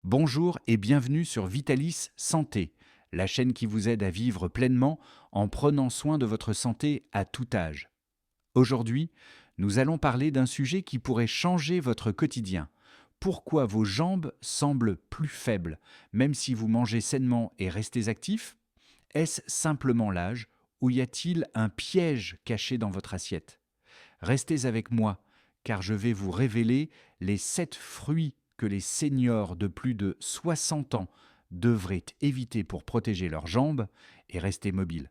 Bonjour et bienvenue sur Vitalis Santé, la chaîne qui vous aide à vivre pleinement en prenant soin de votre santé à tout âge. Aujourd'hui, nous allons parler d'un sujet qui pourrait changer votre quotidien. Pourquoi vos jambes semblent plus faibles, même si vous mangez sainement et restez actif? Est-ce simplement l'âge ou y a-t-il un piège caché dans votre assiette? Restez avec moi, car je vais vous révéler les 7 fruits que les seniors de plus de 60 ans devraient éviter pour protéger leurs jambes et rester mobiles.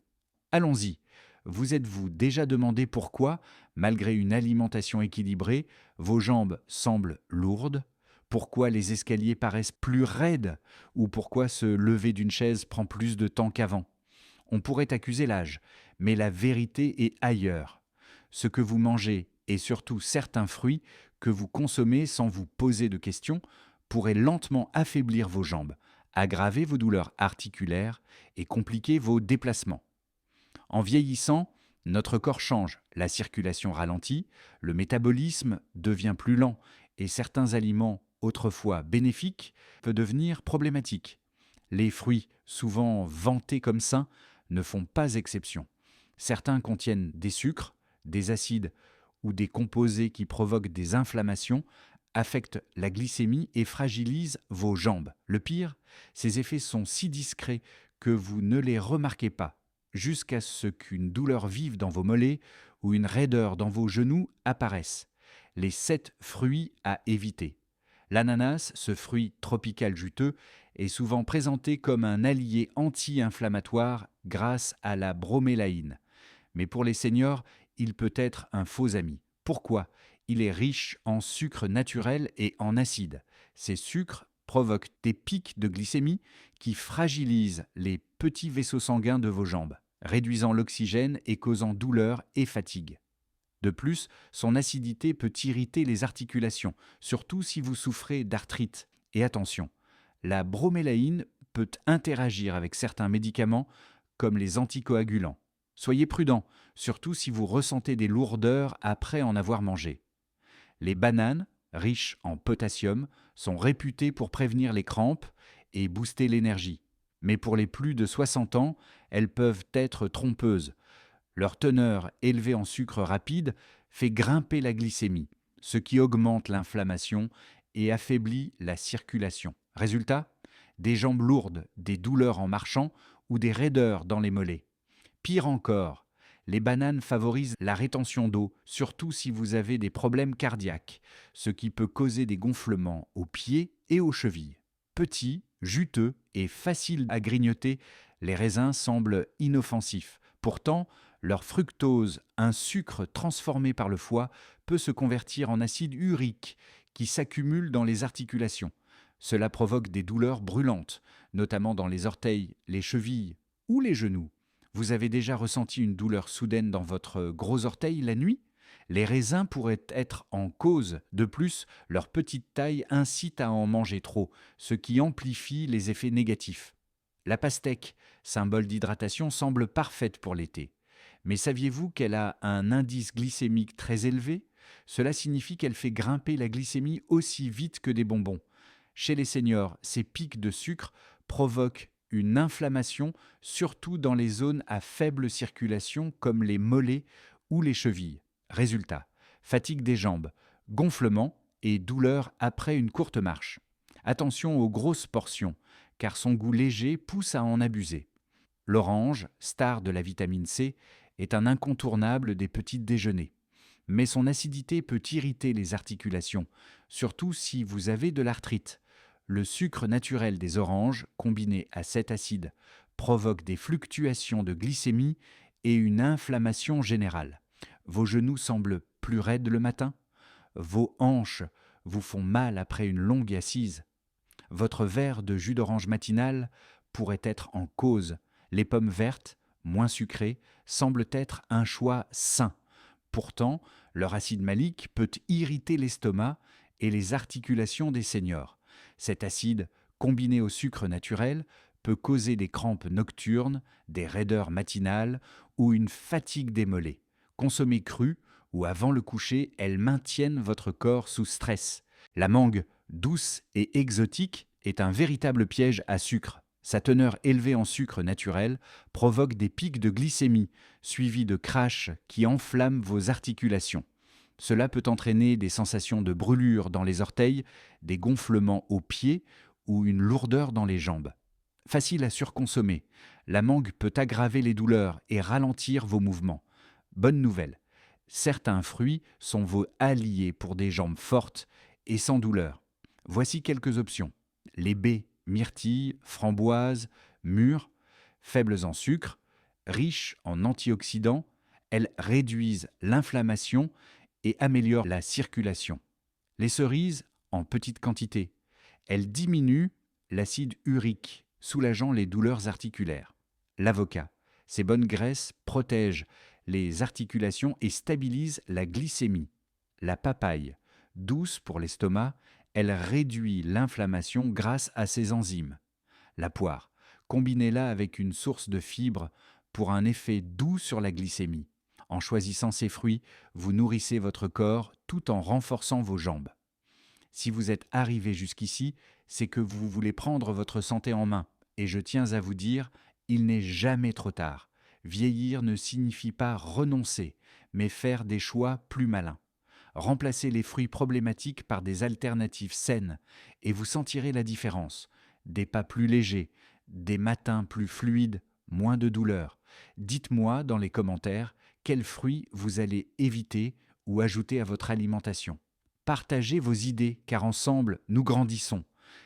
Allons-y. Vous êtes-vous déjà demandé pourquoi, malgré une alimentation équilibrée, vos jambes semblent lourdes? Pourquoi les escaliers paraissent plus raides? Ou pourquoi se lever d'une chaise prend plus de temps qu'avant? On pourrait accuser l'âge, mais la vérité est ailleurs. Ce que vous mangez et surtout certains fruits que vous consommez sans vous poser de questions pourraient lentement affaiblir vos jambes, aggraver vos douleurs articulaires et compliquer vos déplacements. En vieillissant, notre corps change, la circulation ralentit, le métabolisme devient plus lent et certains aliments autrefois bénéfiques peuvent devenir problématiques. Les fruits, souvent vantés comme sains, ne font pas exception. Certains contiennent des sucres, des acides ou des composés qui provoquent des inflammations, affectent la glycémie et fragilisent vos jambes. Le pire, ces effets sont si discrets que vous ne les remarquez pas, jusqu'à ce qu'une douleur vive dans vos mollets ou une raideur dans vos genoux apparaissent. Les 7 fruits à éviter. L'ananas, ce fruit tropical juteux, est souvent présenté comme un allié anti-inflammatoire grâce à la bromélaïne. Mais pour les seniors, il peut être un faux ami. Pourquoi? Il est riche en sucre naturel et en acide. Ces sucres provoquent des pics de glycémie qui fragilisent les petits vaisseaux sanguins de vos jambes, réduisant l'oxygène et causant douleur et fatigue. De plus, son acidité peut irriter les articulations, surtout si vous souffrez d'arthrite. Et attention, la bromélaïne peut interagir avec certains médicaments comme les anticoagulants. Soyez prudent, surtout si vous ressentez des lourdeurs après en avoir mangé. Les bananes, riches en potassium, sont réputées pour prévenir les crampes et booster l'énergie. Mais pour les plus de 60 ans, elles peuvent être trompeuses. Leur teneur élevée en sucre rapide fait grimper la glycémie, ce qui augmente l'inflammation et affaiblit la circulation. Résultat, des jambes lourdes, des douleurs en marchant ou des raideurs dans les mollets. Pire encore, les bananes favorisent la rétention d'eau, surtout si vous avez des problèmes cardiaques, ce qui peut causer des gonflements aux pieds et aux chevilles. Petits, juteux et faciles à grignoter, les raisins semblent inoffensifs. Pourtant, leur fructose, un sucre transformé par le foie, peut se convertir en acide urique qui s'accumule dans les articulations. Cela provoque des douleurs brûlantes, notamment dans les orteils, les chevilles ou les genoux. Vous avez déjà ressenti une douleur soudaine dans votre gros orteil la nuit? Les raisins pourraient être en cause. De plus, leur petite taille incite à en manger trop, ce qui amplifie les effets négatifs. La pastèque, symbole d'hydratation, semble parfaite pour l'été. Mais saviez-vous qu'elle a un indice glycémique très élevé? Cela signifie qu'elle fait grimper la glycémie aussi vite que des bonbons. Chez les seniors, ces pics de sucre provoquent une inflammation, surtout dans les zones à faible circulation comme les mollets ou les chevilles. Résultat, fatigue des jambes, gonflement et douleur après une courte marche. Attention aux grosses portions, car son goût léger pousse à en abuser. L'orange, star de la vitamine C, est un incontournable des petits déjeuners. Mais son acidité peut irriter les articulations, surtout si vous avez de l'arthrite. Le sucre naturel des oranges, combiné à cet acide, provoque des fluctuations de glycémie et une inflammation générale. Vos genoux semblent plus raides le matin? Vos hanches vous font mal après une longue assise? Votre verre de jus d'orange matinal pourrait être en cause. Les pommes vertes, moins sucrées, semblent être un choix sain. Pourtant, leur acide malique peut irriter l'estomac et les articulations des seniors. Cet acide, combiné au sucre naturel, peut causer des crampes nocturnes, des raideurs matinales ou une fatigue des mollets. Consommées crues ou avant le coucher, elles maintiennent votre corps sous stress. La mangue, douce et exotique, est un véritable piège à sucre. Sa teneur élevée en sucre naturel provoque des pics de glycémie, suivis de crashs qui enflamment vos articulations. Cela peut entraîner des sensations de brûlure dans les orteils, des gonflements aux pieds ou une lourdeur dans les jambes. Facile à surconsommer, la mangue peut aggraver les douleurs et ralentir vos mouvements. Bonne nouvelle, certains fruits sont vos alliés pour des jambes fortes et sans douleur. Voici quelques options. Les baies, myrtilles, framboises, mûres, faibles en sucre, riches en antioxydants, elles réduisent l'inflammation et améliorent la circulation. Les cerises, en petite quantité, elles diminuent l'acide urique, soulageant les douleurs articulaires. L'avocat, ses bonnes graisses protègent les articulations et stabilisent la glycémie. La papaye, douce pour l'estomac, elle réduit l'inflammation grâce à ses enzymes. La poire, combinez-la avec une source de fibres pour un effet doux sur la glycémie. En choisissant ces fruits, vous nourrissez votre corps tout en renforçant vos jambes. Si vous êtes arrivé jusqu'ici, c'est que vous voulez prendre votre santé en main. Et je tiens à vous dire, il n'est jamais trop tard. Vieillir ne signifie pas renoncer, mais faire des choix plus malins. Remplacez les fruits problématiques par des alternatives saines et vous sentirez la différence. Des pas plus légers, des matins plus fluides, moins de douleur. Dites-moi dans les commentaires quels fruits vous allez éviter ou ajouter à votre alimentation. Partagez vos idées car ensemble, nous grandissons.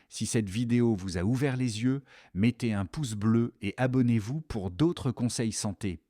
Si cette vidéo vous a ouvert les yeux, mettez un pouce bleu et abonnez-vous pour d'autres conseils santé